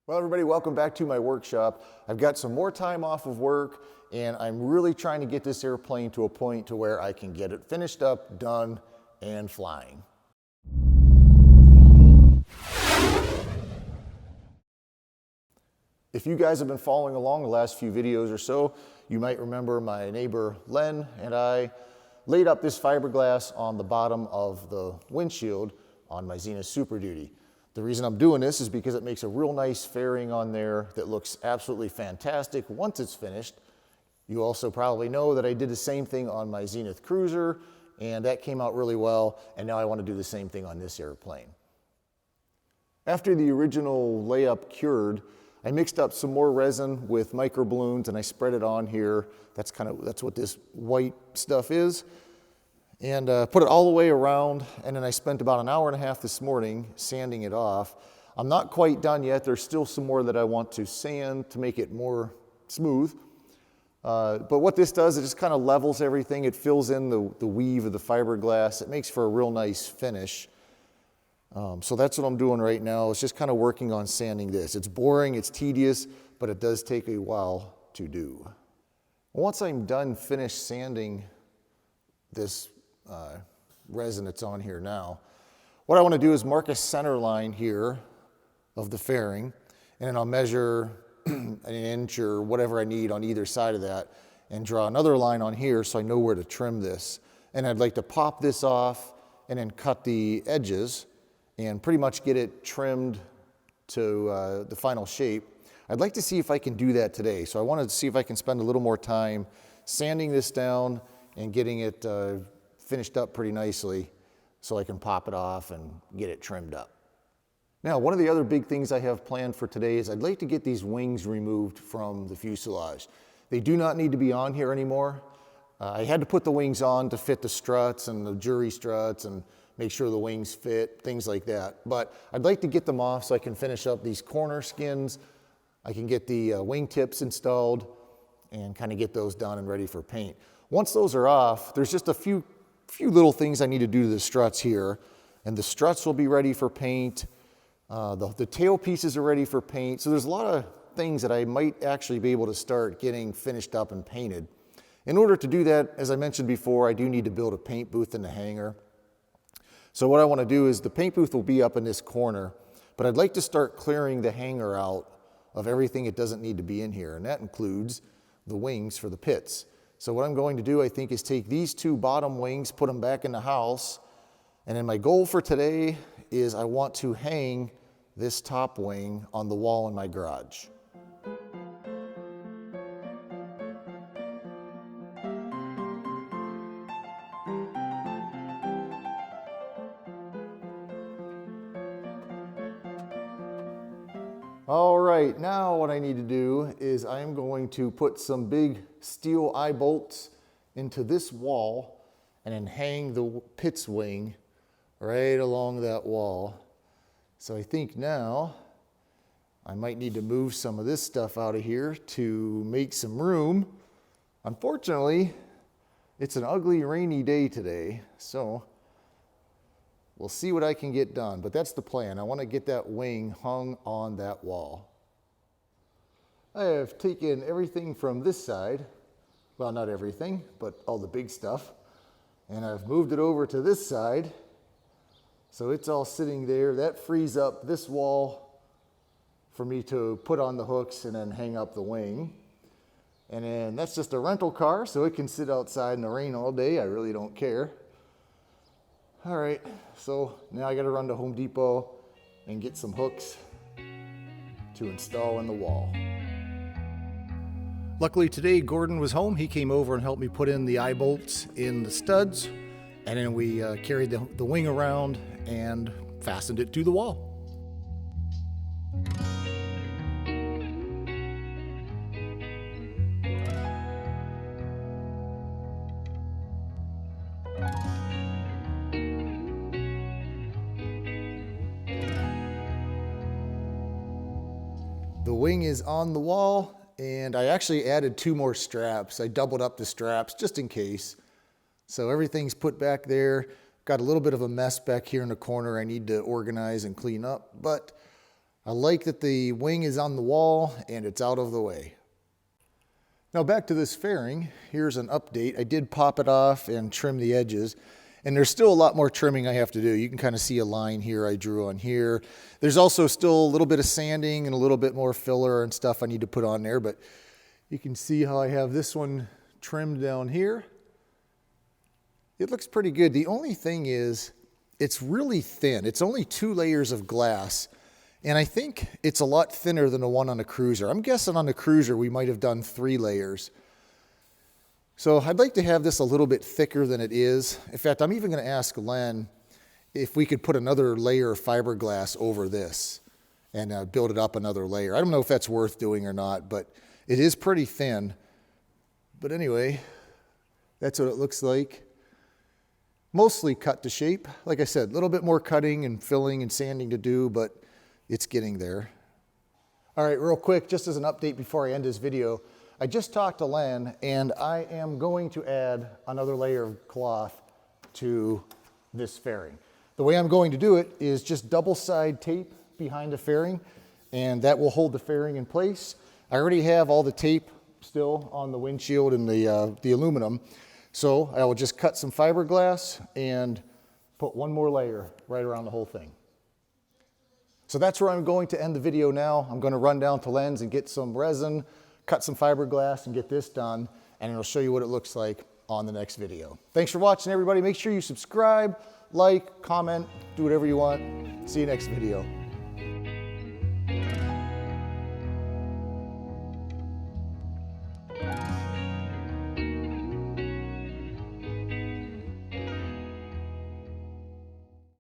Well, everybody, welcome back to my workshop. I've got some more time off of work, and I'm really trying to get this airplane to a point to where I can get it finished up, done, and flying. If you guys have been following along the last few videos or so, you might remember my neighbor Len and I laid up this fiberglass on the bottom of the windshield on my Zenith Super Duty. The reason I'm doing this is because it makes a real nice fairing on there that looks absolutely fantastic once it's finished. You also probably know that I did the same thing on my Zenith Cruiser, and that came out really well, and now I want to do the same thing on this airplane. After the original layup cured, I mixed up some more resin with microballoons and I spread it on here. That's what this white stuff is. And put it all the way around, and then I spent about an hour and a half this morning sanding it off. I'm not quite done yet. There's still some more that I want to sand to make it more smooth. But what this does, it just kind of levels everything. It fills in the weave of the fiberglass. It makes for a real nice finish. So that's what I'm doing right now. It's just kind of working on sanding this. It's boring, it's tedious, but it does take a while to do. Once I'm done finished sanding this resin that's on here now, what I want to do is mark a center line here of the fairing, and then I'll measure an inch or whatever I need on either side of that and draw another line on here so I know where to trim this. And I'd like to pop this off and then cut the edges and pretty much get it trimmed to the final shape. I'd like to see if I can do that today. So I wanted to see if I can spend a little more time sanding this down and getting it finished up pretty nicely so I can pop it off and get it trimmed up. Now, one of the other big things I have planned for today is I'd like to get these wings removed from the fuselage. They do not need to be on here anymore. I had to put the wings on to fit the struts and the jury struts and make sure the wings fit, things like that. But I'd like to get them off so I can finish up these corner skins. I can get the wing tips installed and kind of get those done and ready for paint. Once those are off, there's just a few little things I need to do to the struts here, and the struts will be ready for paint. The tail pieces are ready for paint. So there's a lot of things that I might actually be able to start getting finished up and painted. In order to do that, as I mentioned before, I do need to build a paint booth in the hangar. So what I want to do is the paint booth will be up in this corner, but I'd like to start clearing the hangar out of everything it doesn't need to be in here, and that includes the wings for the pits. So what I'm going to do, I think, is take these two bottom wings, put them back in the house, and then my goal for today is I want to hang this top wing on the wall in my garage. All right, now what I need to do is I'm going to put some big steel eye bolts into this wall and then hang the pit's wing right along that wall. So I think now I might need to move some of this stuff out of here to make some room. Unfortunately, it's an ugly rainy day today, so we'll see what I can get done, but that's the plan. I want to get that wing hung on that wall. I have taken everything from this side, well, not everything, but all the big stuff, and I've moved it over to this side. So it's all sitting there. That frees up this wall for me to put on the hooks and then hang up the wing. And then that's just a rental car, so it can sit outside in the rain all day. I really don't care. All right, so now I got to run to Home Depot and get some hooks to install in the wall. Luckily today Gordon was home. He came over and helped me put in the eye bolts in the studs, and then we carried the wing around and fastened it to the wall. The wing is on the wall, and I actually added 2 more straps. I doubled up the straps just in case. So everything's put back there. Got a little bit of a mess back here in the corner I need to organize and clean up, but I like that the wing is on the wall and it's out of the way. Now back to this fairing, here's an update. I did pop it off and trim the edges, and there's still a lot more trimming I have to do. You can kind of see a line here I drew on here. There's also still a little bit of sanding and a little bit more filler and stuff I need to put on there, but you can see how I have this one trimmed down here. It looks pretty good. The only thing is, it's really thin. It's only 2 layers of glass. And I think it's a lot thinner than the one on the Cruiser. I'm guessing on the Cruiser we might have done 3 layers. So I'd like to have this a little bit thicker than it is. In fact, I'm even going to ask Len if we could put another layer of fiberglass over this and build it up another layer. I don't know if that's worth doing or not, but it is pretty thin. But anyway, that's what it looks like. Mostly cut to shape. Like I said, a little bit more cutting and filling and sanding to do, but it's getting there. All right, real quick, just as an update before I end this video, I just talked to Len and I am going to add another layer of cloth to this fairing. The way I'm going to do it is just double side tape behind the fairing, and that will hold the fairing in place. I already have all the tape still on the windshield and the aluminum, so I will just cut some fiberglass and put one more layer right around the whole thing. So that's where I'm going to end the video now. I'm going to run down to Len's and get some resin, cut some fiberglass, and get this done, and it'll show you what it looks like on the next video. Thanks for watching, everybody. Make sure you subscribe, like, comment, do whatever you want. See you next video.